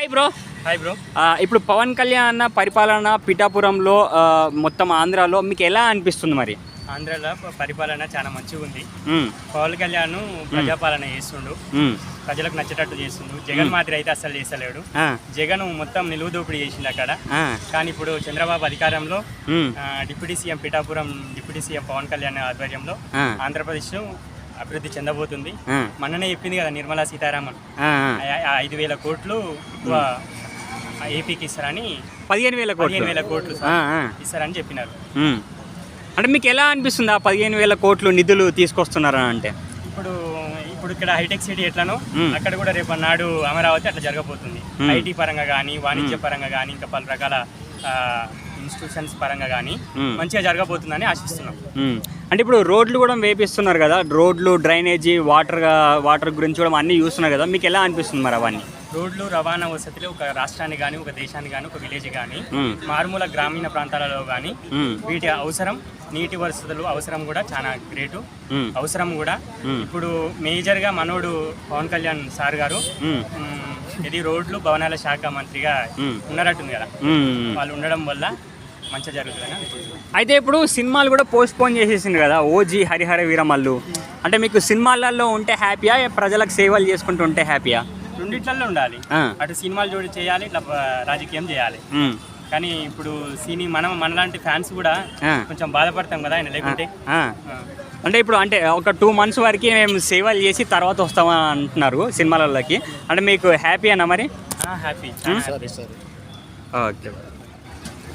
Hi bro. Hi bro. ఇప్పుడు పవన్ కళ్యాణ్ పరిపాలన పిఠాపురంలో మొత్తం ఆంధ్రాలో మీకు ఎలా అనిపిస్తుంది మరి? ఆంధ్రాలో పరిపాలన చాలా మంచిగా ఉంది. పవన్ కళ్యాణ్ ప్రజాపాలన చేస్తుండు, ప్రజలకు నచ్చేటట్టు చేస్తుండు. జగన్ మాత్రం అయితే అస్సలు చేస్తలేడు. జగన్ మొత్తం నిలువు దోపిడీ చేసిండు అక్కడ. కానీ ఇప్పుడు చంద్రబాబు అధికారంలో deputy CM Pithapuram deputy CM Pawan Kalyan ఆధ్వర్యంలో ఆంధ్రప్రదేశ్ అభివృద్ధి చెందబోతుంది. మొన్ననే చెప్పింది కదా నిర్మలా సీతారామన్ 5,000 కోట్లు ఏపీకి ఇస్తారని, 15,000 కోట్లు ఇస్తారని చెప్పినారు. అంటే మీకు ఎలా అనిపిస్తుంది ఆ 15,000 కోట్లు నిధులు తీసుకొస్తున్నారని? అంటే ఇప్పుడు ఇక్కడ హైటెక్ సిటీ ఎట్లనో అక్కడ కూడా రేపు నాడు అమరావతి అట్లా జరగబోతుంది. ఐటీ పరంగా కానీ, వాణిజ్య పరంగా కానీ, ఇంకా పలు రకాల ఇన్స్టిట్యూషన్స్ పరంగా కానీ మంచిగా జరగబోతుందని ఆశిస్తున్నాం. అంటే ఇప్పుడు రోడ్లు కూడా వేపిస్తున్నారు కదా, రోడ్లు, డ్రైనేజీ, వాటర్ గురించి కూడా అన్నీ చూస్తున్నారు కదా, మీకు ఎలా అనిపిస్తుంది మరి అవన్నీ? రోడ్లు, రవాణా వసతులు ఒక రాష్ట్రాన్ని కానీ, ఒక దేశాన్ని కానీ, ఒక విలేజ్ కానీ, మారుమూల గ్రామీణ ప్రాంతాలలో కానీ వీటి అవసరం, నీటి వసతులు అవసరం కూడా చాలా గ్రేటు అవసరం కూడా. ఇప్పుడు మేజర్గా మనోడు పవన్ కళ్యాణ్ సార్ గారు ఇది రోడ్లు, భవనాల శాఖ మంత్రిగా ఉన్నారట్టుంది కదా, వాళ్ళు ఉండడం వల్ల మంచిగా జరుగుతుందని అనుకుంటున్నాను. అయితే ఇప్పుడు సినిమాలు కూడా పోస్ట్ పోన్ చేసేసింది కదా, ఓజీ, హరిహర వీరమల్లు. అంటే మీకు సినిమాలలో ఉంటే హ్యాపీయా, ప్రజలకు సేవలు చేసుకుంటూ ఉంటే హ్యాపీయా? రెండిట్లలో ఉండాలి. అటు సినిమాలు జోడి చేయాలి, ఇట్లా రాజకీయం చేయాలి. కానీ ఇప్పుడు మనలాంటి ఫ్యాన్స్ కూడా కొంచెం బాధపడతాం కదా ఆయన లేకుంటే. అంటే ఇప్పుడు అంటే ఒక 2 months వరకు మేము సేవలు చేసి తర్వాత వస్తామని అంటున్నారు సినిమాలలోకి. అంటే మీకు హ్యాపీ అన్న మరి? హ్యాపీ. ఓకే.